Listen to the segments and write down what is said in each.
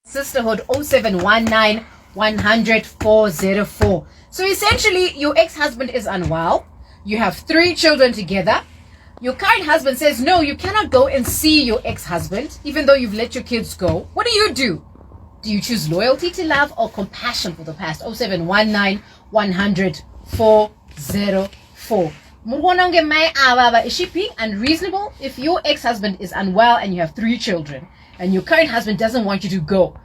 Sisterhood 0719 100 404. So essentially, your ex-husband is unwell. You have 3 children together. Your current husband says, no, you cannot go and see your ex-husband, even though you've let your kids go. What do? Do you choose loyalty to love or compassion for the past? 0719 100 404. Is she being unreasonable? If your ex-husband is unwell and you have 3 children and your current husband doesn't want you to go,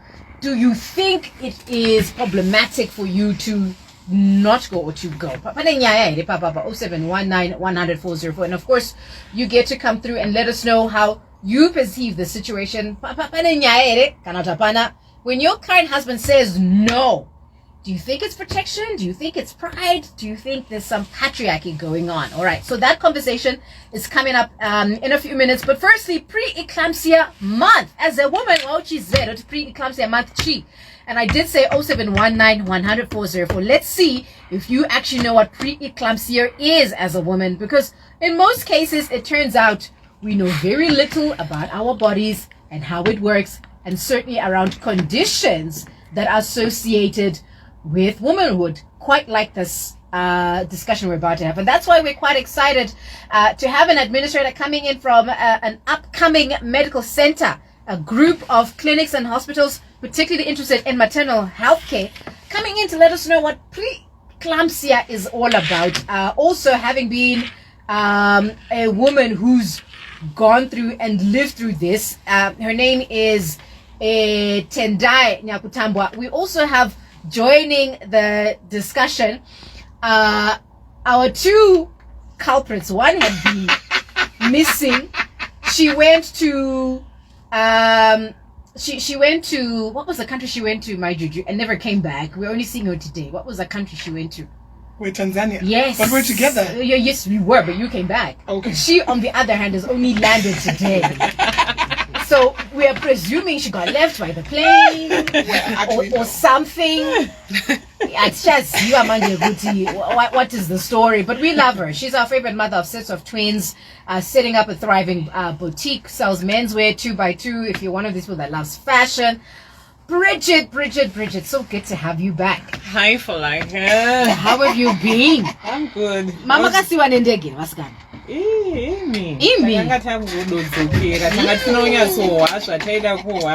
do you think it is problematic for you to not go or to go? 0719 100 404. And of course, you get to come through and let us know how you perceive the situation. When your current husband says no, do you think it's protection? Do you think it's pride? Do you think there's some patriarchy going on? All right, so that conversation is coming up in a few minutes. But firstly, pre-eclampsia month. As a woman, she's there. Pre-eclampsia month, and I did say 0719 100 404. Let's see if you actually know what pre-eclampsia is as a woman, because in most cases, it turns out we know very little about our bodies and how it works, and certainly around conditions that are associated with womanhood, quite like this discussion we're about to have. And that's why we're quite excited to have an administrator coming in from an upcoming medical center, a group of clinics and hospitals particularly interested in maternal health care, coming in to let us know what preeclampsia is all about. Also, having been a woman who's gone through and lived through this, her name is Tendai Nyakutambwa. We also have joining the discussion our 2 culprits. One had been missing. She went to she went to, what was the country she went to, my Juju, and never came back. We're only seeing her today. What was the country she went to? We're Tanzania. Yes. But we're together. Yes, we were, but you came back. Okay. She, on the other hand, has only landed today. So we are presuming she got left by the plane or something. It's just you, Amanda Guti. What is the story? But we love her. She's our favorite mother of sets of twins, setting up a thriving boutique, sells menswear 2x2. If you're one of these people that loves fashion, Bridget, so good to have you back. Hi, Folake. How have you been? I'm good. Mama kasiwa nendege wasikani. Imi.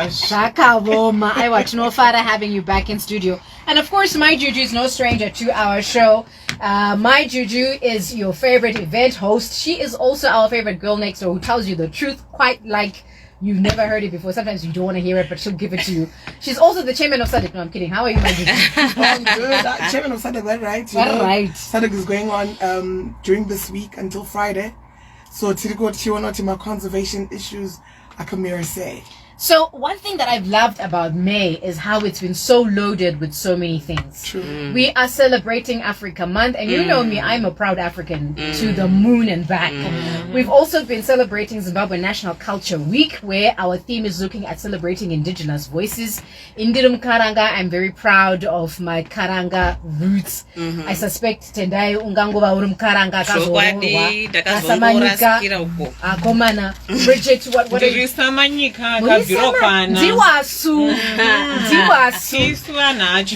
Shakaboma. Aiwa tinofara having you back in studio. And of course, my Juju is no stranger to our show. My Juju is your favorite event host. She is also our favorite girl next door who tells you the truth quite like you've never heard it before. Sometimes you don't want to hear it, but she'll give it to you. She's also the chairman of SADC. No, I'm kidding. How are you, my Juju? I'm good. Chairman of SADC, that right? Right. SADC is going on during this week until Friday. So Tiriko Chiwanotima conservation issues, Akamira say. So one thing that I've loved about May is how it's been so loaded with so many things. True. We are celebrating Africa Month, and you know me, I'm a proud African to the moon and back. We've also been celebrating Zimbabwe National Culture Week, where our theme is looking at celebrating indigenous voices. Indirum Karanga, I'm very proud of my Karanga roots. I suspect Tendai Ungangova Urum Karanga Kasamanyika Komana. Bridget, what are you? Diwasu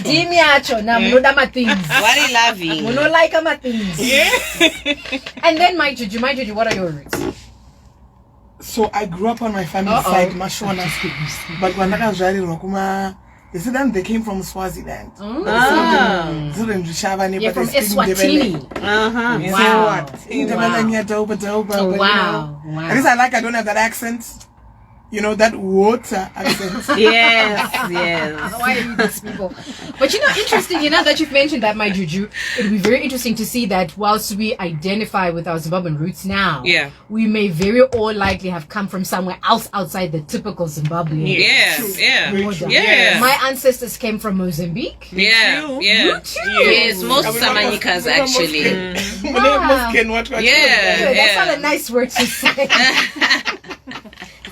Dimiacho na munoda mathings. Very loving. Muno like mathings. And then my Juju, what are your roots? So I grew up on my family side, Mashona, but when I was writing Rokuma, they said that they came from Swaziland. You're You're from Eswatini. Wow. At least I don't have that accent. You know, that water accent. Yes. Why are you these people? But interesting, that you've mentioned that, my Juju, it would be very interesting to see that whilst we identify with our Zimbabwean roots now, we may very all likely have come from somewhere else outside the typical Zimbabwean. Yeah. My ancestors came from Mozambique. Yeah. You too. Yes, most Samanyikas actually. Wow. That's not a nice word to say.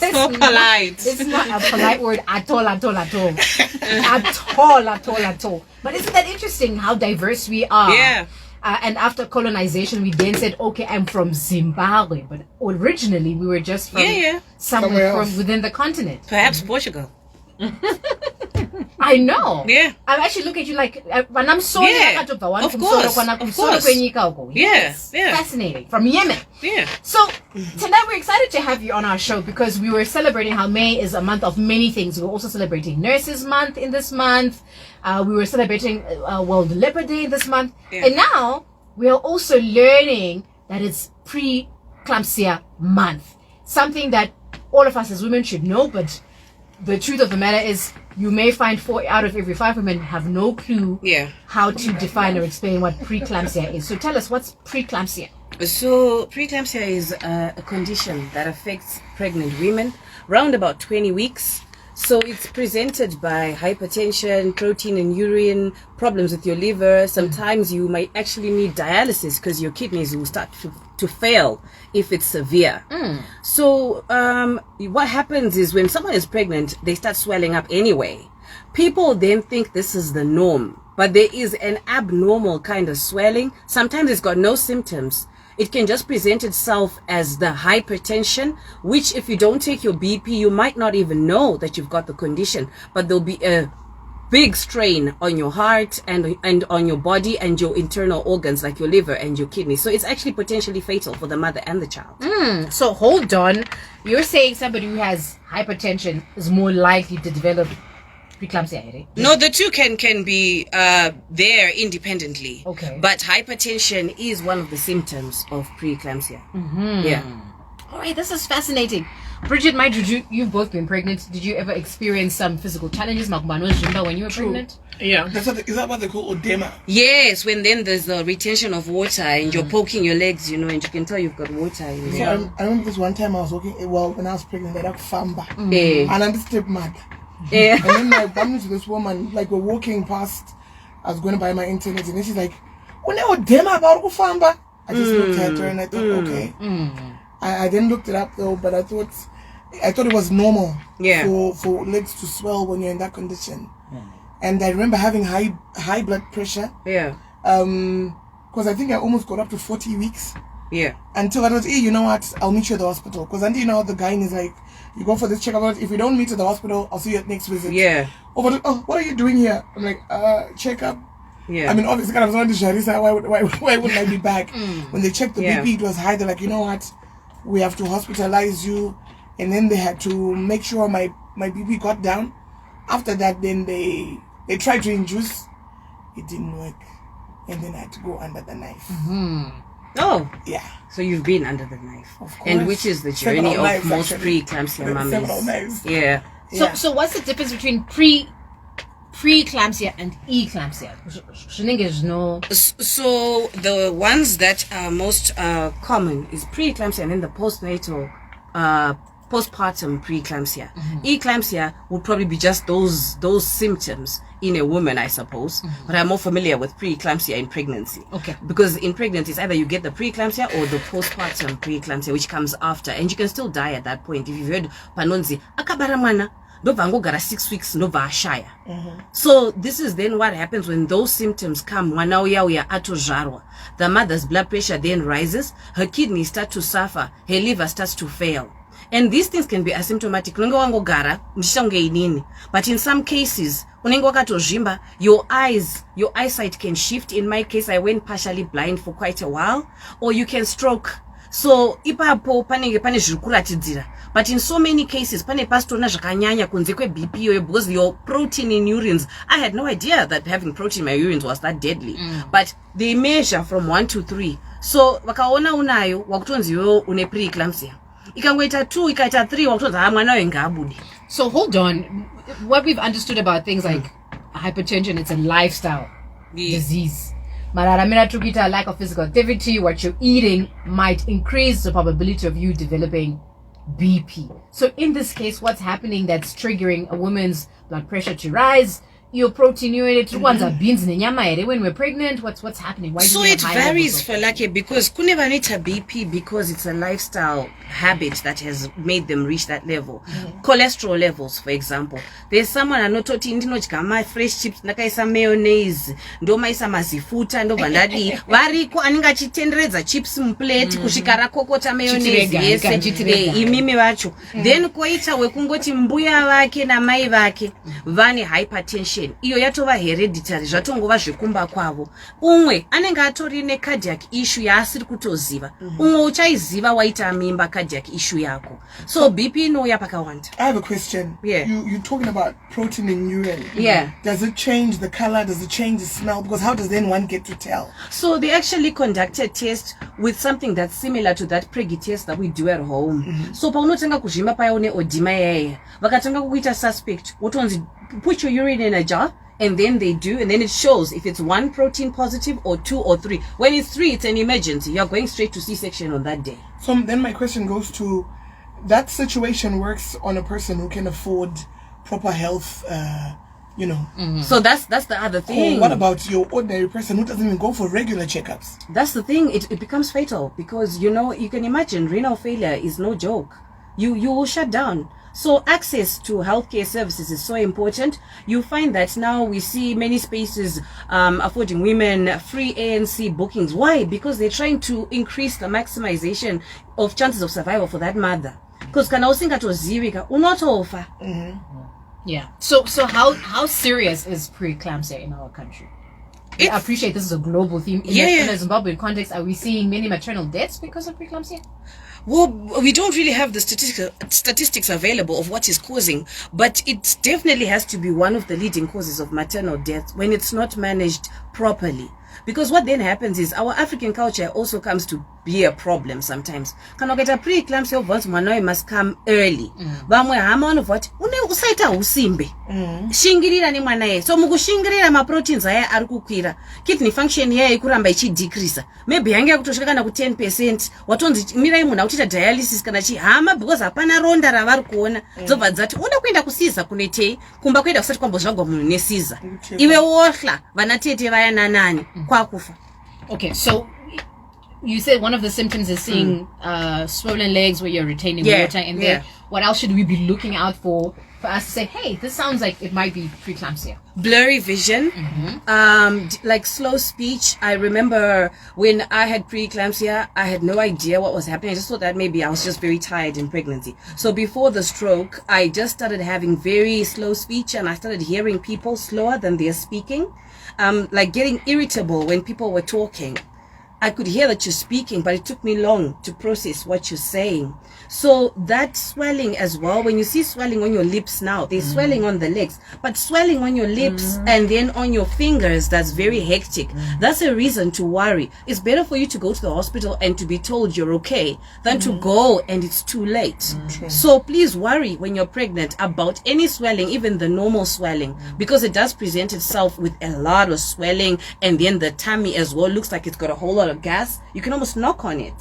So polite. It's not a polite word at all. At all. But isn't that interesting how diverse we are? Yeah. And after colonization, we then said, okay, I'm from Zimbabwe. But originally, we were just from somewhere from within the continent. Perhaps Portugal. I know. Yeah. I actually look at you like, when I'm sorry, Yeah. Of course. Yes. Yeah. Fascinating. From Yemen. Yeah. So tonight we're excited to have you on our show because we were celebrating how May is a month of many things. We were also celebrating Nurses Month in this month. We were celebrating World Leopard Day this month. Yeah. And now we are also learning that it's Pre-Eclampsia Month. Something that all of us as women should know, but the truth of the matter is you may find 4 out of every 5 women have no clue how to define or explain what preeclampsia is. So tell us, what's preeclampsia? So preeclampsia is a condition that affects pregnant women around about 20 weeks. So it's presented by hypertension, protein in urine, problems with your liver. Sometimes you might actually need dialysis because your kidneys will start to fail if it's severe. So what happens is when someone is pregnant, they start swelling up anyway. People then think this is the norm, but there is an abnormal kind of swelling. Sometimes it's got no symptoms. It can just present itself as the hypertension, which if you don't take your BP, you might not even know that you've got the condition, but there'll be a big strain on your heart and on your body and your internal organs like your liver and your kidneys. So it's actually potentially fatal for the mother and the child. So hold on. You're saying somebody who has hypertension is more likely to develop preeclampsia, right? No, the two can be there independently. Okay. But hypertension is one of the symptoms of preeclampsia. Yeah. All right, this is fascinating. Bridget, my Juju, you've both been pregnant. Did you ever experience some physical challenges, when you were pregnant? Yeah. Is that what they call odema? Yes, when then there's the retention of water and you're poking your legs, and you can tell you've got water in there. So I remember this one time I was walking, when I was pregnant, I had a famba. And I'm the stepmother. Yeah. And then I bumped into this woman, like we're walking past, I was going to buy my internet, and then she's like, odema about ufamba. I just looked at her and I thought, okay. I then looked it up though, but I thought it was normal for legs to swell when you're in that condition. And I remember having high blood pressure. Yeah. Because I think I almost got up to 40 weeks. Yeah. Until I was, hey, you know what? I'll meet you at the hospital. Because until the guy is like, you go for this checkup. If you don't meet at the hospital, I'll see you at next visit. Yeah. Oh, what are you doing here? I'm like, checkup. Yeah. I mean, obviously, kind of on the Sharisa. Why wouldn't I be back? When they checked the BP, it was high. They're like, you know what? We have to hospitalize you. And then they had to make sure my BP got down. After that, then they tried to induce. It didn't work. And then I had to go under the knife. Oh. Yeah. So you've been under the knife. Of course. And which is the journey of most preeclampsia Several mummies. knives. Yeah. So what's the difference between pre-eclampsia and eclampsia? So the ones that are most common is preeclampsia and then the postnatal postpartum preeclampsia. Eclampsia would probably be just those symptoms in a woman, I suppose. But I'm more familiar with preeclampsia in pregnancy. Okay. Because in pregnancy, it's either you get the preeclampsia or the postpartum preeclampsia, which comes after, and you can still die at that point. If you've heard panonzi akabara mwana ndobva gara 6 weeks ndobva ashaya. So this is then what happens when those symptoms come. Mwana uya atozvarwa, the mother's blood pressure then rises, her kidneys start to suffer, her liver starts to fail. And these things can be asymptomatic. But in some cases, your eyesight can shift. In my case, I went partially blind for quite a while. Or you can stroke. So, but in so many cases, because your protein in urines, I had no idea that having protein in my urines was that deadly. But they measure from 1 to 3. So, wakaona unayo, wakutonzi une preeclampsia. Ikaita 2, ikaita 3, wakutonza mwana ngabudi. So hold on. What we've understood about things like hypertension, it's a lifestyle disease. Malaramina Trukita, lack of physical activity, what you're eating might increase the probability of you developing BP. So in this case, what's happening that's triggering a woman's blood pressure to rise? Your protein unit ones are beans in nyama when we're pregnant. What's happening? Why so it varies for Folake, because kunevanita BP because it's a lifestyle habit that has made them reach that level. Cholesterol levels, for example, there's someone anototi ndinodya ma fresh chips ndakaisa mayonnaise ndomaisa mazifuta ndobva ndadi variko anenge achitenderedza chips muplate kusvika rakokota mayonnaise yese imimi vacho. Then koita wekungoti mbuya vake namai vake vane hypertension hypertension iyo yatova hereditary zvatongova zvekumba kwavo. Umwe anenge atori necardiac issue yaasiri kutoziva. Umwe uchaiziva waita mimba cardiac issue yako. So BP inouya pakawanda. I have a question. Yeah. You're talking about protein in urine. Yeah. Does it change the color? Does it change the smell? Because how does then one get to tell? So they actually conducted a test with something that's similar to that preggy test that we do at home. So paunotanga kuzvimba paya une odima yaya. Vakatanga kuita suspect. Wotonzi put your urine in a jar. And then they do, and then it shows if it's 1 protein positive or 2 or 3. When it's 3, it's an emergency. You're going straight to C-section on that day. So then my question goes to, that situation works on a person who can afford proper health, So that's the other thing. What about your ordinary person who doesn't even go for regular checkups? That's the thing. It becomes fatal because, you can imagine renal failure is no joke. You will shut down. So access to healthcare services is so important. You find that now we see many spaces affording women free ANC bookings. Why? Because they're trying to increase the maximization of chances of survival for that mother. Because kana usingatozivika unotofa. Yeah. So how serious is preeclampsia in our country? I appreciate this is a global theme. In a Zimbabwean context, are we seeing many maternal deaths because of preeclampsia? Well, we don't really have the statistics available of what is causing, but it definitely has to be one of the leading causes of maternal death when it's not managed properly. Because what then happens is our African culture also comes to be a problem sometimes. Kana uketa preeclampsia obviously mwana must come early. Bamwe hama vanoti usaita usimbe. Shingirira ni mwana ye. So mukushingirira ma proteins aya ari kukwira. Kidney function yaye ikuramba ichidecrease. Maybe yange kutosvika kana ku 10%. Watonzi mirai munhu uchita dialysis kana chihama because hapana ronda ravari kuona. Dzobva dzati unoda kuenda kusiza kunetei kumba kuenda kusati kwambozvagwa munhu nesiza. Iwe wohla vana tete vaya nanani kwakufa. Okay, so you said one of the symptoms is seeing swollen legs where you're retaining water in there. What else should we be looking out for us to say, hey, this sounds like it might be preeclampsia? Blurry vision, like slow speech. I remember when I had preeclampsia, I had no idea what was happening. I just thought that maybe I was just very tired in pregnancy. So before the stroke, I just started having very slow speech and I started hearing people slower than they're speaking. Like getting irritable when people were talking. I could hear that you're speaking, but it took me long to process what you're saying. So that swelling as well, when you see swelling on your lips now, there's swelling on the legs, but swelling on your lips and then on your fingers, that's very hectic. That's a reason to worry. It's better for you to go to the hospital and to be told you're okay than to go and it's too late. So please worry when you're pregnant about any swelling, even the normal swelling, because it does present itself with a lot of swelling, and then the tummy as well looks like it's got a whole lot of gas. You can almost knock on it.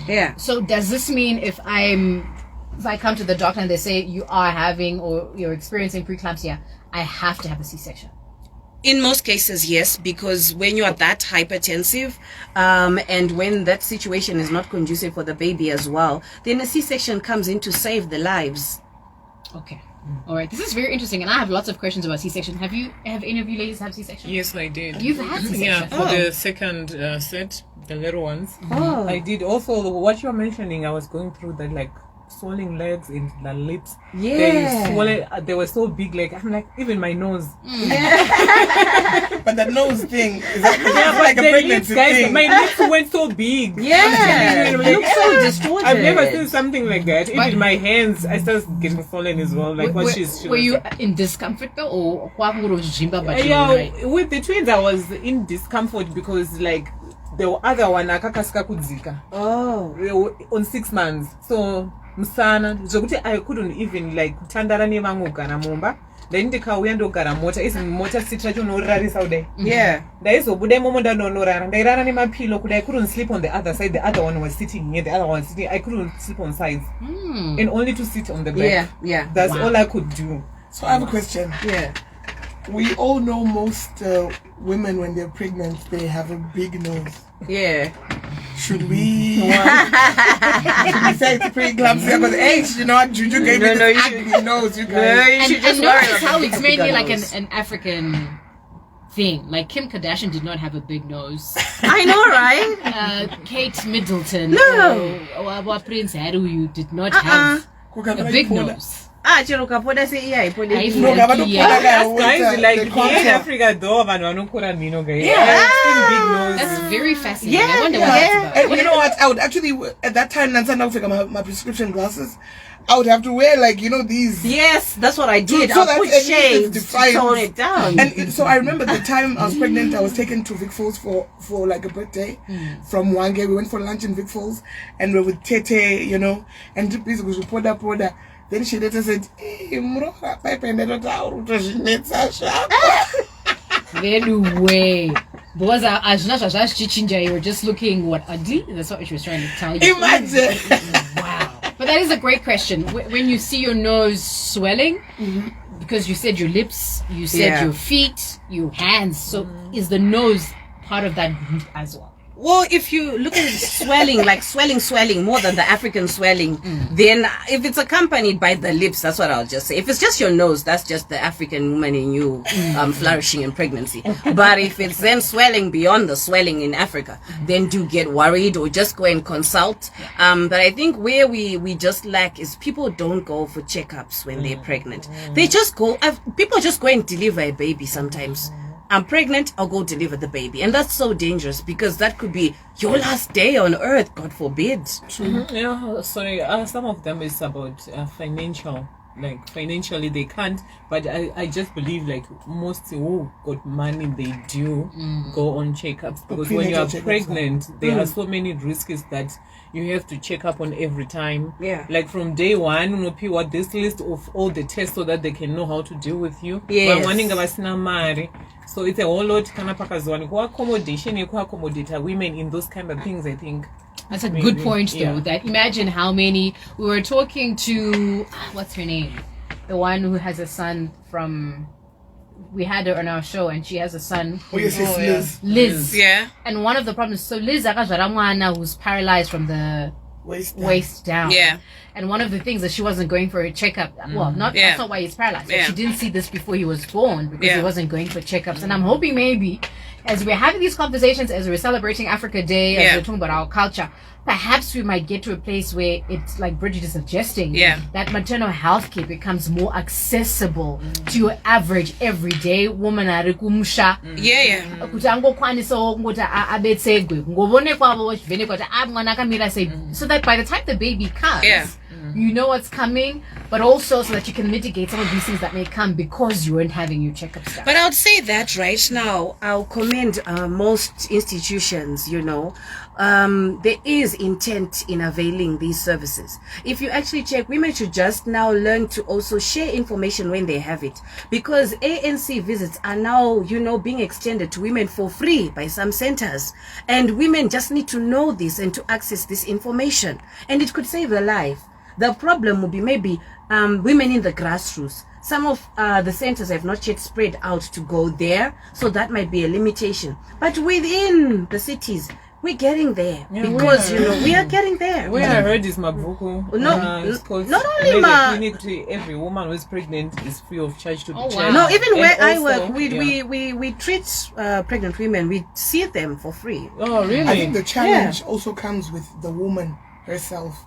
Yeah. So does this mean if I come to the doctor and they say you are having or you're experiencing preeclampsia, I have to have a C-section? In most cases, yes, because when you are that hypertensive and when that situation is not conducive for the baby as well, then a C-section comes in to save the lives. Okay. All right. This is very interesting, and I have lots of questions about C-section. Have any of you ladies have C-section? Yes, I did. You've had C-section? Yeah, for the second set, the little ones. Oh. I did. Also, what you're mentioning, I was going through that, like, swelling legs in the lips. Yeah. They were so big, like, I'm like, even my nose. But the nose thing is like a pregnancy thing. My lips went so big. Yeah. Like, It looks so distorted. I've never seen something like that. Even my hands, I started getting swollen as well. Like were you in discomfort though, or yeah, with the twins, I was in discomfort because like the other one akakasika kudzika. Oh. They were on 6 months, so musana zvokuti I couldn't even like kutandara nevamwe kugara mumba. Then ndikauya ndogara mota izi mota siti racho unorarisa kudai. Yeah. Ndaizobuda imomo ndandonorara. Ndairara nemapilo kudai. I couldn't sleep on the other side. The other one was sitting here. The other one was sitting. I couldn't sleep on sides. And only to sit on the back. Yeah. That's all I could do. So I have a question. Yeah. We all know most women when they're pregnant, they have a big nose. Yeah. Should we say it's preeclampsia? Because H, you know what, Juju gave me this ugly nose, you guys. And notice how it's mainly like an African thing. Like Kim Kardashian did not have a big nose. I know, right? Kate Middleton. No. Or Prince Harry did not have a big nose. chero kapoda se iya ipoda. No, Guys, like the in concept. Africa though, man, wanokura mino guys. Yeah. Big nose. That's very fascinating. Yeah, I wonder what yeah. that's about. And you know what? I would actually, at that time, my prescription glasses, I would have to wear these. Yes, that's what I did. So I that put at least it's shades to defiant. tone it down. So I remember the time I was pregnant, I was taken to Vic Falls for like a birthday from Wange. We went for lunch in Vic Falls and we were with Tete, and this was Poda. Then she later said, "Hey, mroka, pipe and Anyway, because you were just looking ugly. That's what she was trying to tell you. Imagine. Wow. But that is a great question. When you see your nose swelling, because you said your lips, you said your feet, your hands. So is the nose part of that group as well? Well, if you look at swelling, like swelling, more than the African swelling, then if it's accompanied by the lips, that's what I'll just say. If it's just your nose, that's just the African woman in you flourishing in pregnancy. But if it's then swelling beyond the swelling in Africa, then do get worried or just go and consult. But I think where we just lack is people don't go for checkups when they're pregnant. They just go, people just go and deliver a baby sometimes. I'm pregnant, I'll go deliver the baby. And that's so dangerous because that could be your last day on earth, God forbid. Yeah, sorry. Some of them is about financial. Like financially they can't, but I just believe like most who got money they do go on checkups because when you are pregnant there are so many risks that you have to check up on every time. Yeah. Like from day one, what this list of all the tests so that they can know how to deal with you. Yes. So it's a whole lot kind of accommodation, accommodate women in those kind of things, I think. That's a good point, though. Yeah. That imagine how many we were talking to. What's her name? The one who has a son from. We had her on our show, and she has a son. Oh, yes, Liz. Liz. Yeah. And one of the problems. So Liz who's paralyzed from the waist down. Yeah. And one of the things that she wasn't going for a checkup. Well, that's not why he's paralyzed. But Yeah. she didn't see this before he was born because Yeah. he wasn't going for checkups. And I'm hoping maybe as we're having these conversations, as we're celebrating Africa Day, as we're talking about our culture, perhaps we might get to a place where it's like Bridget is suggesting that maternal health care becomes more accessible to your average everyday woman ari kumusha. Kuti angokwanisawo kungoti abetsegwe ngoonekwa vovhenekwa kuti mwana akamira sei, so that by the time the baby comes you know what's coming, but also so that you can mitigate some of these things that may come because you weren't having your checkups done. But I would say that right now, I'll commend most institutions, there is intent in availing these services. If you actually check, women should just now learn to also share information when they have it. Because ANC visits are now, being extended to women for free by some centers. And women just need to know this and to access this information. And it could save their life. The problem would be maybe women in the grassroots. Some of the centers have not yet spread out to go there, so that might be a limitation. But within the cities, we're getting there because we are getting there. Where I heard is Mabuku. It's called not only clinic to every woman who is pregnant is free of charge to be checked. wow. No, even where And I also- work, we treat pregnant women. We see them for free. Oh, really? I think the challenge also comes with the woman herself.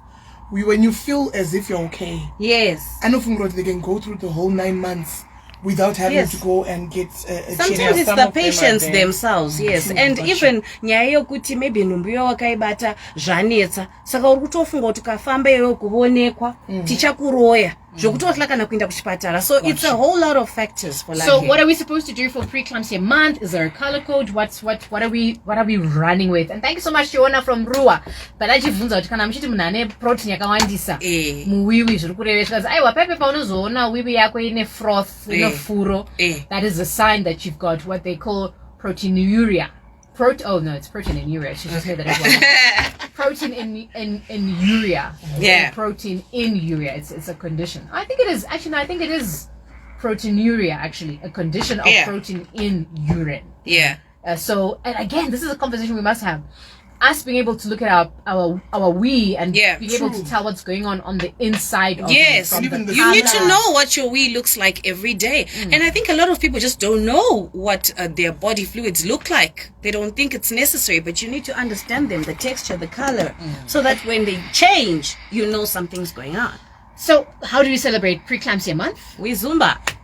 When you feel as if you're okay, Yes. I know from God they can go through the whole 9 months without having Yes. to go and get a Sometimes check. it's some the of them are patients there. themselves, yes. True, And but even nyaya yokuti maybe nhumbu iyo wakaibata zvanetsa saka uri kutofunga kuti ukafamba iwewe kuonekwa tichakuroya zvokutotla kana kuenda kuchipatara. So it's a whole lot of factors for So what are we supposed to do for Preeclampsia Month? Is there a color code? What are we running with? And thank you so much, Joanna from Rua. But achibvunza kuti kana muchiti munhu ane protein yakawandisa muwiwi zviri kureveswa kuti aiwa pepe paunozoona wiwi yako ine froth ine furo, that is a sign that you've got what they call proteinuria. It's protein in urea. She just made that as well. Protein in urea. Yeah. Protein in urea. It's a condition. I think it is proteinuria, actually, a condition of protein in urine. Yeah. So, and again, this is a conversation we must have. Us being able to look at our wee and being able to tell what's going on the inside of Yes, from the you need to color. know what your wee looks like every day. And I think a lot of people just don't know what their body fluids look like. They don't think it's necessary, but you need to understand them, the texture, the color, so that when they change, you know something's going on. So how do we celebrate Preeclampsia Month? We Zumba. Zumba.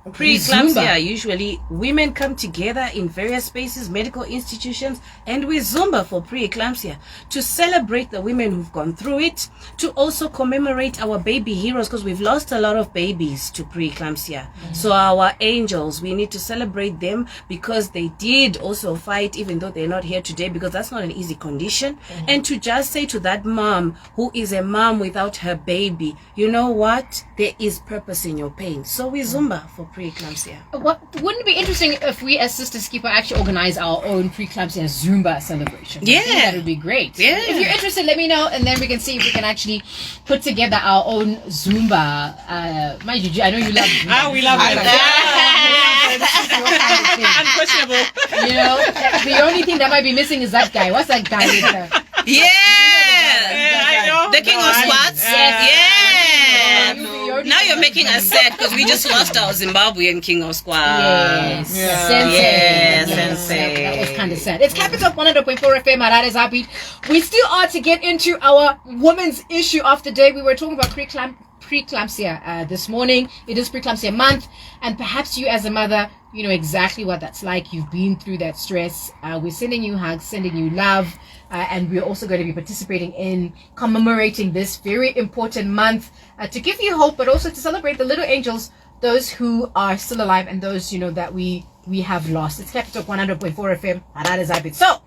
Preeclampsia, usually women come together in various spaces, medical institutions, and we Zumba for preeclampsia to celebrate the women who've gone through it, to also commemorate our baby heroes, because we've lost a lot of babies to preeclampsia. So our angels, we need to celebrate them because they did also fight, even though they're not here today, because that's not an easy condition. And to just say to that mom who is a mom without her baby, you know what? There is purpose in your pain. So we Zumba for preeclampsia. Wouldn't it be interesting if we as Sisters Keeper actually organize our own Preeclampsia Zumba celebration? Yeah. I think that would be great. Yeah. If you're interested, let me know, and then we can see if we can actually put together our own Zumba. Mind you, I know you love Zumba. We love it. Unquestionable. You know, the only thing that might be missing is that guy. What's that guy with the... Yeah. I know. The king of squats. Yes. Yeah. Now Now you're making us sad because we just lost our Zimbabwean king of squats. Yes. Yeah. Sensei. Yeah, Yes. Sensei. That was kind of sad. It's Capital 100.4 FM. Harare's Heartbeat. We still are to get into our women's issue of the day. We were talking about preeclampsia this morning. It is Preeclampsia Month, and perhaps you as a mother, you know exactly what that's like. You've been through that stress. We're sending you hugs, sending you love, and we're also going to be participating in commemorating this very important month to give you hope, but also to celebrate the little angels, those who are still alive and those, you know, that we have lost. It's Capital 100.4 FM. Harare's Heartbeat. So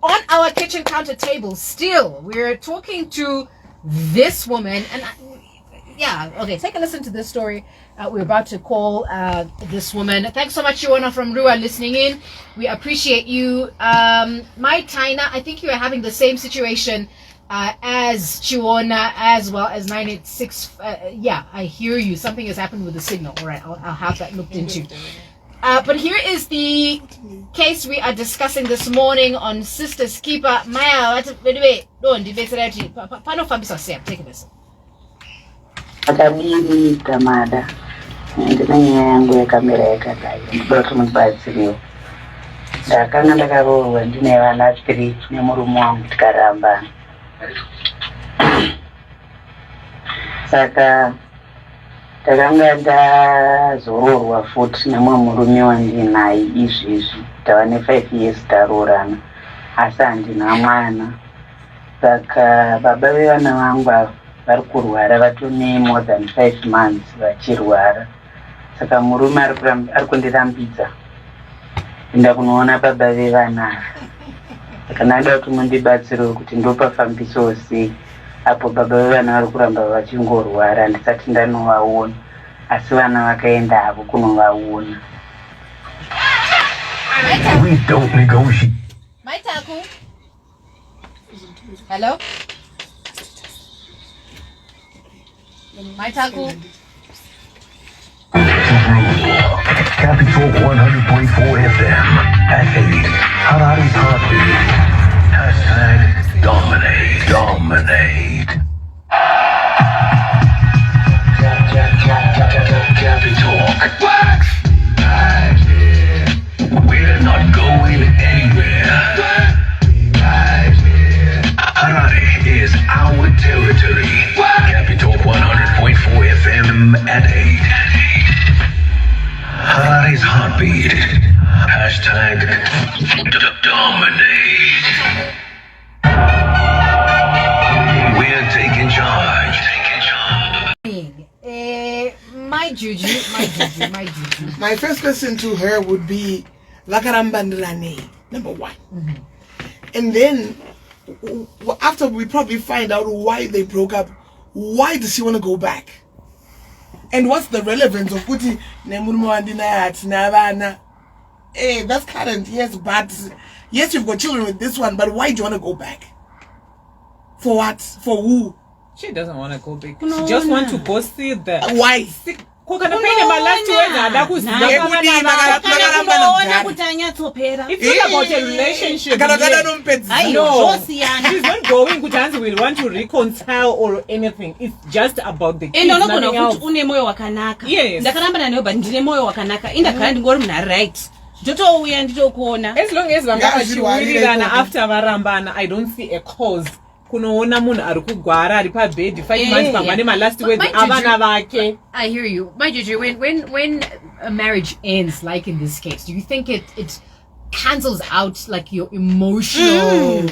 on our kitchen counter table, still we're talking to this woman, and take a listen to this story. We're about to call this woman. Thanks so much, Joanna from Rua, listening in. We appreciate you. My Taina, I think you are having the same situation as Chiona, as well as 986. I hear you. Something has happened with the signal. All right, I'll have that looked into. But here is the case we are discussing this morning on Sisters Keeper. Maya, take a listen. Akabiri kamada ndinenge yangu yekamera yakadai ndoti mubatsiriwo ndakanga ndakaroorwa ndine vana 3 nemurume wangu tikarambana saka takanga ndazoroorwa futi nemumwe murume wandinaye izvizvi tava ne5 years taroorana asi handina mwana. Saka baba vevana vangu ava vari kurwara, vatone more than 5 months vachirwara. Saka murume ari kundirambidza enda kunoona baba vevana. Saka ndada kuti mundibatsirewo kuti ndopafambisawo sei apo baba vevana vari kuramba vachingorwara ndisati ndanovaona, asi vana vakaenda havo kunovaona. We don't negotiate. Maitaku. Hello? Maitaku. Capital 100.4 FM at 8. Harare's Heartbeat. #dominate. Capital. Right here. We're not going anywhere. Right here. Harare is our territory. Capital 100.4 FM at 8. Harare's Heartbeat. #dominate. We're taking charge. My juju. My first question to her would be Lakarambandrane, number 1. Mm-hmm. And then after we probably find out why they broke up, why does she want to go back? And what's the relevance of Kuti Nemurmoandina? Hey, that's current, yes, but yes, you've got children with this one, but why do you want to go back? For what? For who? She doesn't want to go back. She just want to go see the. Why? If you talk about a relationship, no, she's not going. Kutanzi will want to reconcile or anything. It's just about the kids. Nothing else. Yes. As long as after Varambana, I don't see a cause kunoona munhu ari kugwara ari pabed 5 months pamane my last words avana vake. I hear you. My Juju, when a marriage ends, like in this case, do you think it cancels out like your emotional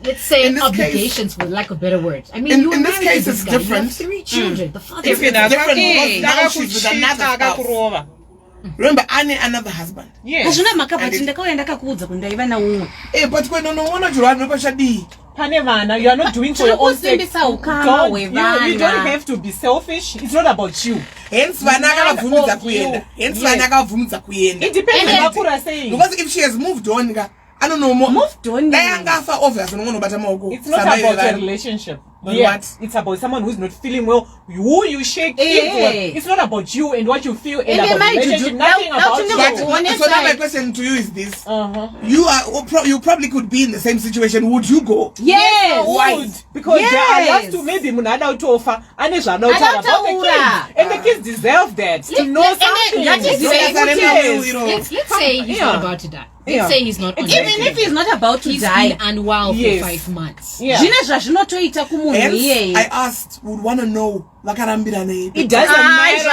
let's say obligations, for lack of a better word? I mean, in this case it's different. You have 3 children. The father It's different because now she's with another spouse. Remember, another husband. Yes. But when no one to run no shadi. Panemana, you are not doing for your own sake. You don't have to be selfish. It's not about you. Hence, vanaka vumza kuyenda. It depends on what you are saying. Because if she has moved on, I don't know more. Moved on. It's not about a relationship. Yes, it's about someone who's not feeling well. Who you shake kids with. It's not about you and what you feel and about the relationship. Nothing about you. So now my question to you is this: you probably could be in the same situation. Would you go? Yes. Why? Because there are lots to maybe munada to offer and there's no talk about the kids. And the kids deserve that. To know something. Let's say he's not about to die. Let's say he's not. Even if he's not about to die, he's been unwell for 5 months. Hence, I asked, would want to know. It doesn't matter.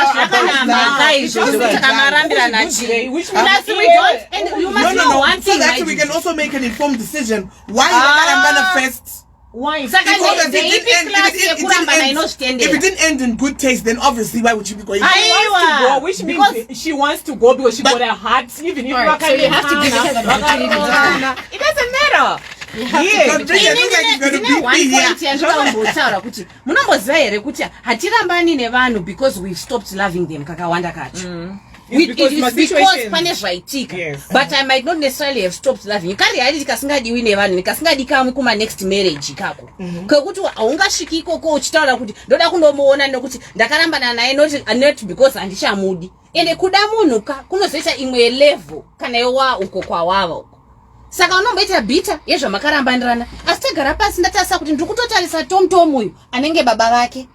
You must know one thing. So that we can also make an informed decision. Why first? Why? If it didn't end in good taste, then obviously why would she be going? Which means she wants to go because she got her heart. Even if you have to give her the opportunity. It doesn't matter. Because we've stopped loving them kakawanda kacho. Because pane zvaitika, but I might not necessarily have stopped loving you. Kari hari tikasingadiwi nevanhu ndikasingadi kamwe kuma next marriage kako kwekuti haungasviki ikoko uchitaura kuti ndoda kundomuona nekuti ndakarambana naye not because handichamudi ende kuda munhu kunozoita imwe level kana yowa uko kwawava uko. Saka unomboita bita yezvamakarambanirana asi tagara pasi ndatarisa kuti ndiri kutotarisa Tom uyu anenge baba vake.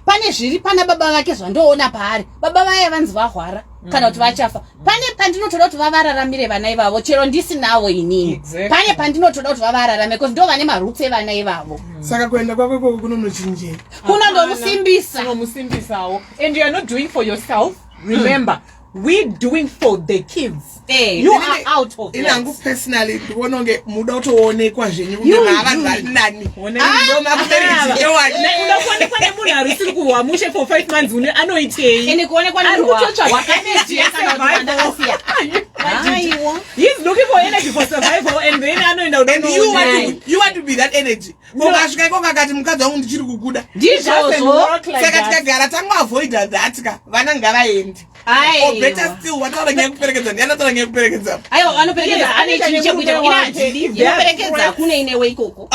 Pane zviri pana baba vake zvandoona paari. Baba vaye vanzi vahwara kana kuti vachafa. Pane pandinotoda kuti vavararamire vana ivavo chero ndisinavo inini. Pane pandinotoda kuti vavararamire because ndo vane maroots evana ivavo. Saka kuenda kwako kunonochinjira. Kunomusimbisawo. And you are not doing for yourself. Remember, we're doing for the kids. You are out of it. Inangu personally, ndibononge muda utoonekwa zvenyu kunge mava nani. Unakuonekwa nemunhu arisiri kuhwamushe for 5 months une anoitei. Ende kuonekwa nemunhu He's looking for energy for survival and then anoenda and you want to be that energy. Ukasvika ikoko akati mukadzi wangu ndichiri kukuda. Saka tikagara tangavoida that ka vana ngavaendi. Or better still, wataura ngekuperekedza ndianotaura ngekuperekedza. Aiwa anoperekedza ane chinhu chekuita inoperekedza kune inewe ikoko.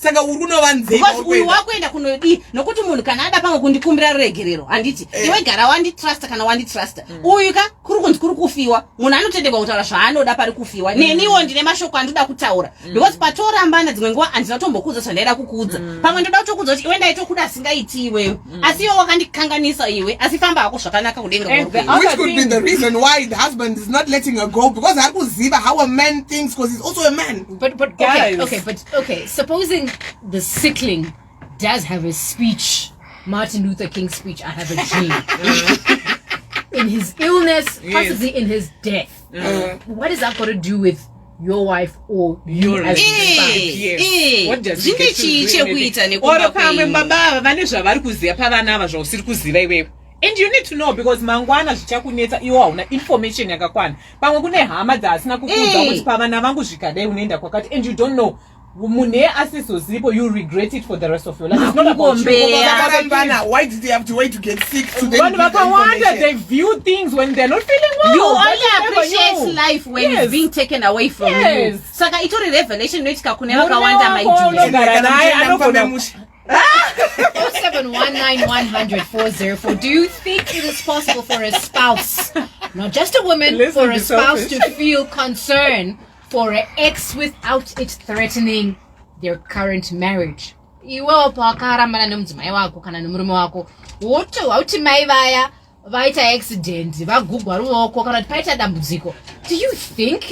Saka uri kunovanzei because uyu wakuenda kunodi nokuti munhu kana ada pamwe kundikumbira regerero handiti iwe gara wanditrust kana wanditrust uyu ka kuri kunzi kuri kufiwa munhu anotendekwa kutaura zvaanoda pari kufiwa neniwo ndine mashoko andoda kutaura because patorambana dzimwe nguva handina kutombokudza zvandaida kukuudza pamwe ndoda kutokudza kuti iwe ndaitokuda asingaiti iwewe asi iwe wakandikanganisa iwe asi famba hako zvakanaka kudenga which could be the reason why the husband is not letting her go because hari kuziva how a man thinks because he's also a man. But okay, supposing the sickling does have a speech, Martin Luther King's speech, I have a dream. In his illness, possibly in his death. What is that got to do with your wife or you as yes. What does it get to do with it? Or pamwe baba vane zvavari kuziva pavana ava zvausiri kuziva iwewe. And you need to know because mangwana zvichakunetsa iwo hauna information yakakwana. Pamwe kune hama dzasina kukuudza kuti pavana vangu zvikadai unoenda kwakati and you don't know. Mune asizozipo you regret it for the rest of your life. It's not about you. Why did they have to wait to get sick to then they view things when they're not feeling well. You only appreciate life when it's being taken away from you. Saka itori revelation noitika kuneva kawanda my Julie. 0719100404. Do you think it is possible for a spouse, not just a woman, for a spouse to feel concern for an ex without it threatening their current marriage? Iwe pakarambana nomudzimai wako kana nomurume wako wauti mai vaya vaita accident vagugwa ruoko kana paita dambudziko, do you think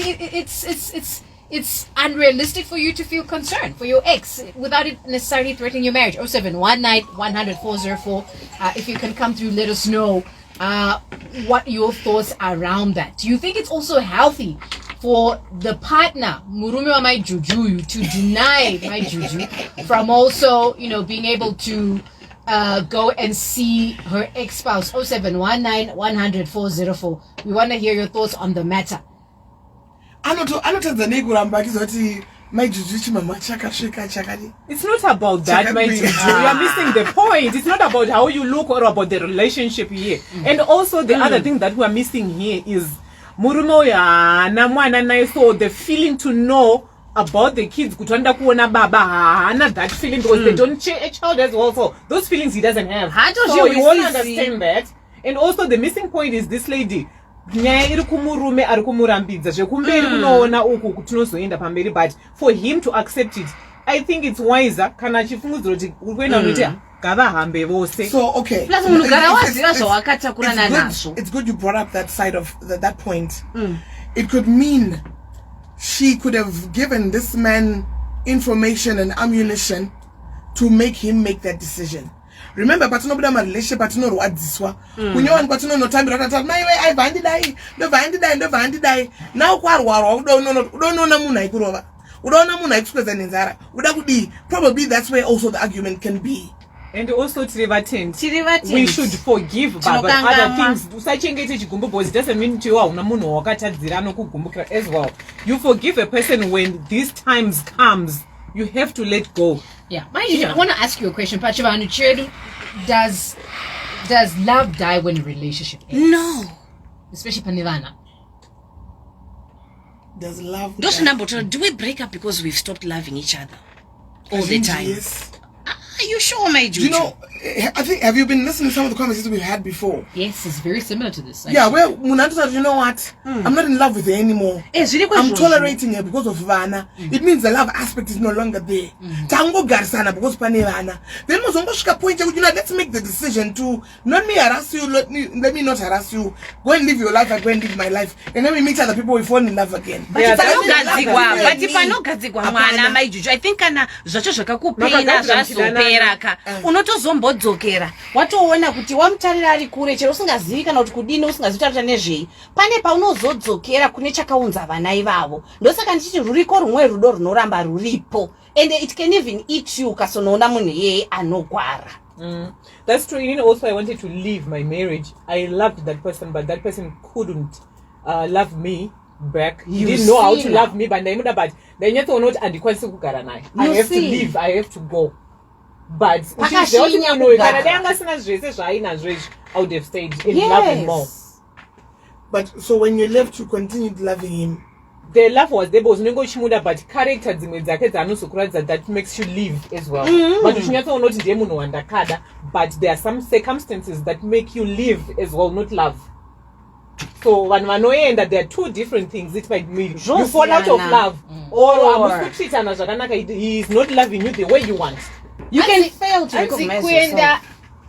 it's unrealistic for you to feel concerned for your ex without it necessarily threatening your marriage. 0719-100-404. If you can come through, let us know what your thoughts are around that. Do you think it's also healthy for the partner, murume wa mai juju, to deny my juju from also, being able to go and see her ex-spouse? 0719-100-404. We want to hear your thoughts on the matter. It's not about that, my juju. You are missing the point. It's not about how you look or about the relationship here. And also the other thing that we are missing here is murumo ya na mwana na, so the feeling to know about the kids, kutanda kuona baba, not that feeling, because they don't a child as well. So those feelings he doesn't have. So you won't understand that. And also the missing point is this lady. But for him to accept it, I think it's wiser. So okay, it's good you brought up that side of that point. It could mean she could have given this man information and ammunition to make him make that decision. Remember, but no relationship, but no what this one. When you want, but no time, my way, I banded die, the banded die. Now, don't know Namuna Kurova. We don't know Namuna Express and Zara. Would that be probably that's where also the argument can be. And also we should forgive but other things. It doesn't mean to as well. You forgive a person when these times comes. You have to let go. Yeah. I want to ask you a question, Pachivanu. Does love die when a relationship ends? No. Especially Panivana. Does love die? Do we break up because we've stopped loving each other all the time? Yes. Are you sure, my Juju? I think, have you been listening to some of the conversations we've had before? Yes, it's very similar to this. Actually. Yeah, well, Munanto said, you know what? I'm not in love with her anymore. I'm tolerating her because of Vana. It means the love aspect is no longer there. Tango Garsana because Panevana. Then Mozongoshka pointed, let's make the decision to not me harass you, let me not harass you. Go and live your life, I go and live my life. And then we meet other people, we fall in love again. But if I know my Juju, I think unotozombodzokeera watoona kuti wamutarira ari kure chero usingazivi kana kuti kudini usingazitaura nezvei pane paunozodzokera kune chakaunza vana ivavo ndosaka ndichiti ruriko rumwe rudo runoramba ruripo and it can even eat you kasonoona munhu yeye anogwara. That's true. Also I wanted to leave my marriage. I loved that person, but that person couldn't love me back. He didn't know how to love me, but I have to leave. I have to go. But I would have stayed and love him more. But so when you left, you continued loving him. The love was there, was negotiable, but character that makes you live as well. But there are some circumstances that make you live as well, not love. So when that there are two different things. It might mean you fall out of love, or he is not loving you the way you want. You can fail to recognize yourself.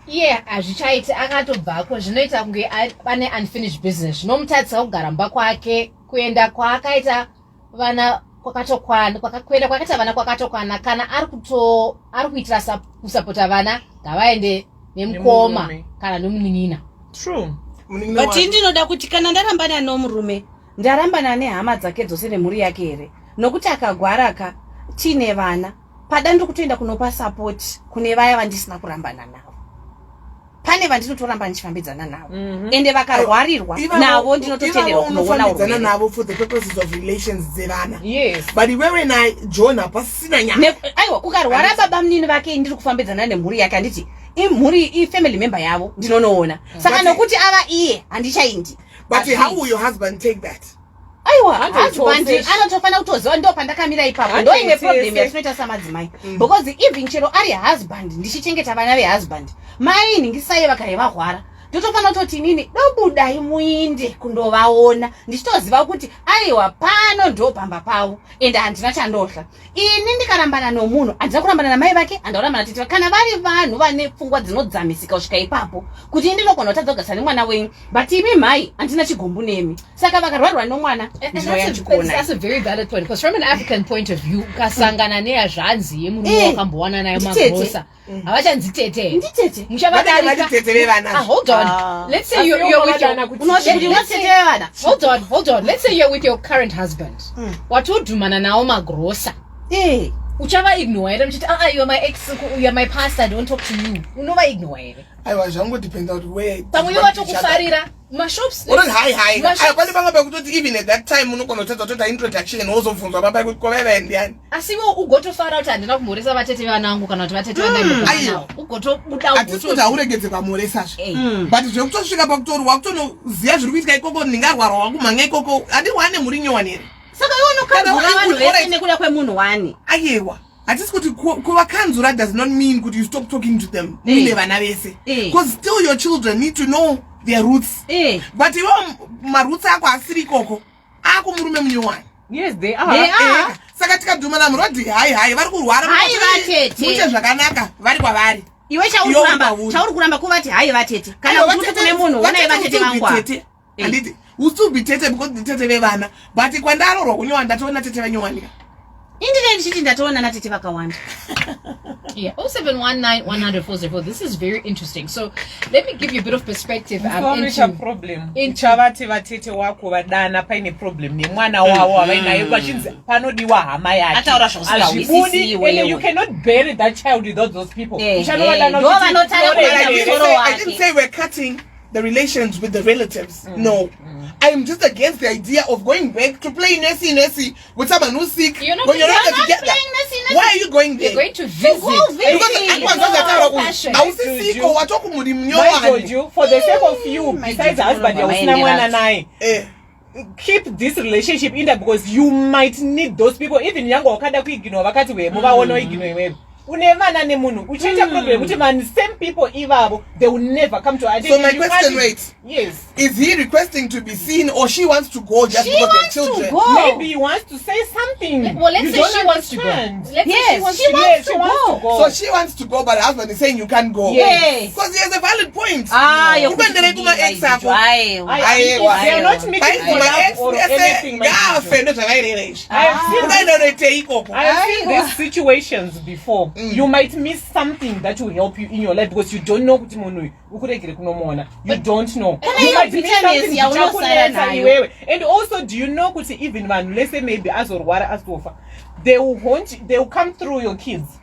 Yeah, azvichaita akatobvako zvinoita kunge pane unfinished business. Zvinomutatidza kugara mba kwake, kuenda kwaakaita vana kwakatokwana, kuenda kwakaita vana kwakatokwana, kana ari kuitira kusapota vana ngavaende nemukoma kana nomunin'ina. True. But ndinoda kuti kana ndarambana nomurume ndarambana nehama dzake dzose nemhuri yake here, nokuti akagwaraka tine vana padando kutoenda kunopa support kune vaya vandisina kurambana navo. Pane vandinotoramba ndichifambidzana navo. Ende vakarwarirwa navo ndinototendera kunoona urwere navo for the purposes of relations dzevana. Yes. But iwewe na Jonah pasina nyama. Aiwa kukarwara baba munini vake ndiri kufambidzana nemhuri yake anditi imhuri family member yavo ndinonoona. Saka nokuti ava iye handichaindi. But how will your husband take that? Aiwa husband anotofana kutoziva ndo pandakamira ipapo ndo ine problem yatinoita samadzimai because even chero ari husband ndichichengeta vana vehusband mai ningisai vakare vahwara ndotofana kutoti inini dobudai muinde kundovaona ndichitoziva kuti aiwa pano ndopamba pavo ende handina chandosha ini ndikarambana nomunhu handina kurambana namai vake handaurambana tete kana vari vanhu vane pfungwa dzinodzamisika kusvika ipapo kuti ndinogona kutadza kugarisana nemwana wenyu but imi mhai handina chigombu nemi saka vakarwarwa nomwana that's a very valid point because from an African point of view ukasangana neyazvanzi yemurume wakambowana nayo magrosa havachanzi tete nditete hold on let's say you're with your hold on let's say you're with your current husband watodhumana nawo magrosa uchava ignore here mchiti you're my ex, you're my pastor, I don't talk to you unova ignore here aiwa zvangotipenda kuti where pamwe watokufarira mashops hai pane pamwe pekutoti even at that time unogona kutadza kutoita introduction wozobvunzwa baba kuti kwavaiva ndiani asiwo ugotofara kuti handina kumhoresa vatete vanangu kana kuti vatete vangu ugotobuda hatisi kuti hauregedze kwamuhoresazve but zvekutosvika pakutorwa kutonoziva zviri kuitika ikoko ndingarwara wakumhanga ikoko hadiwane muri nyowani here saka iwonokanzura vanhu vese nekuda kwemunhu wani aiwa hatisi kuti kuvakanzura does not mean kuti you stop talking to them uine vana vese because still your children need to know their roots but iwo maroots ako asiri ikoko akumurume munyowani yes they are saka tikadhumana murodi hai vari kurwara muite zvakanaka vari kwavari iwe chauri kuramba kuvati hai vatete kana kuti kune munhu unai vatete vangu handiti usubi tete because nditete vevana but kwandarorwa kunyowani ndatoona tete vanyowanika indine ndichiti ndatoona natete vakawanda yeah 07191040. This is very interesting, so let me give you a bit of perspective into problem chavati vatete wako vadana paine problem nemwana wavo avainaye vachinzi panodiwa hama yake azvibudi and you cannot bury that child without those people I didn't say we're cutting the relations with the relatives. No. I'm just against the idea of going back to play Nessie with someone who's sick. You're not together. Nessie. Why are you going there? You're going to visit. I told you, for the sake of you, besides husband, keep this relationship in there because you might need those people. Even younger, unevana nemunhu uchaita problem kuti man same people ivavo they will never come to our so my question wait yes is he requesting to be seen or she wants to go just because they're children maybe he wants to say something well let's say she wants to go she wants to go so she wants to go but her husband is saying you can't go because he has a valid point they are not making collab or anything I have seen these situations before. You might miss something that will help you in your life because you don't know kuti munhu ukuregere kunomona. You don't know. You might miss something and also do you know kuti even vanhu let's say maybe azorwara asofa they will come through your kids.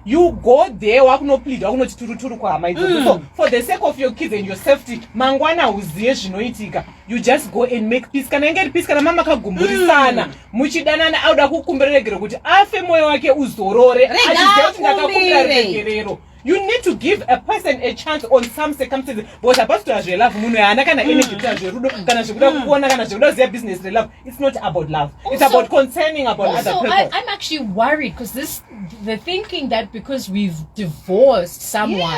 You go there wakunoplead wakunoti turuturu kwahama idzodzo so for the sake of your kids and your safety mangwana uziye zvinoitika you just go and make peace kana ingeri peace kana mama kagumburisana muchidanana auda kukumbereregere kuti afe moyo wake uzorore achiziva kuti ndakakumbira regerero. You need to give a person a chance on some circumstances because apart to your love munhu haana kana energy kuti azverudo kana zvekuda kuona kana zvekuda kuziya business love. It's not about love. It's about concerning about other people. I'm actually worried because the thinking that because we've divorced someone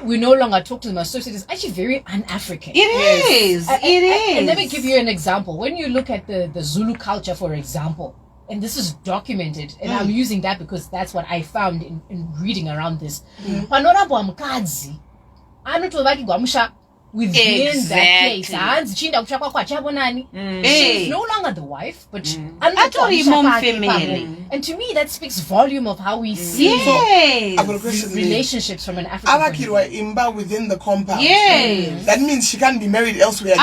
we no longer talk to them associated is actually very un-African. It is. And let me give you an example. When you look at the Zulu culture, for example, and this is documented, and I'm using that because that's what I found in reading around this. Panorabo mukadzi anotovakirwa musha within that case. Hanzi chinda kuchakwa kwachabonani. She's no longer the wife, but family. And to me that speaks volume of how we see relationships from an African avakirwa imba within the compound. That means she can't be married elsewhere.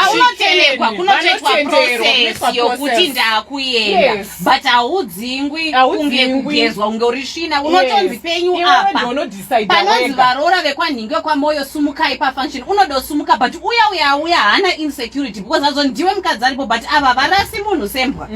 yokuti ndakuenda but audzingwi kunge kugezwa unge urishina unotonzi penyu apa panonzi varora vekwanhingi kwamwoyo sumukai pafunction unodosumuka but uya haana insecurity because azo ndiwe mukadzi aripo but ava varasi munhu sembwa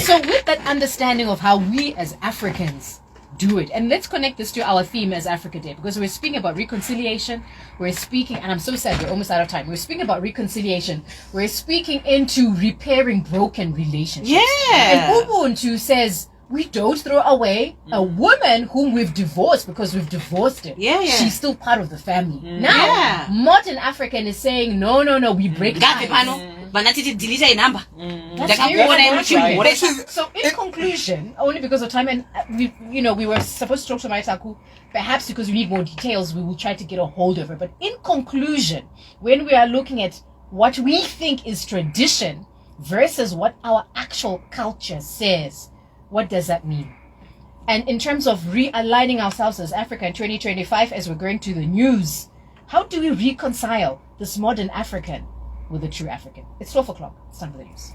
so with that understanding of how we as Africans do it, and let's connect this to our theme as Africa Day because we're speaking about reconciliation, we're speaking, and I'm so sad we're almost out of time, we're speaking about reconciliation, we're speaking into repairing broken relationships, and Ubuntu says we don't throw away a woman whom we've divorced because we've divorced her. Yeah, yeah. She's still part of the family. Now, Yeah. modern African is saying, no, we break Ngapi ties. pano vanatiti delete inamba That's very ndakakuona right. imuchimhoresa. So in conclusion, only because of time, and we were supposed to talk to Maitaku, perhaps because we need more details, we will try to get a hold of her. But in conclusion, when we are looking at what we think is tradition versus what our actual culture says, what does that mean? And in terms of realigning ourselves as Africa in 2025, as we're going to the news, how do we reconcile this modern African with the true African? It's 12 o'clock. It's time for the news.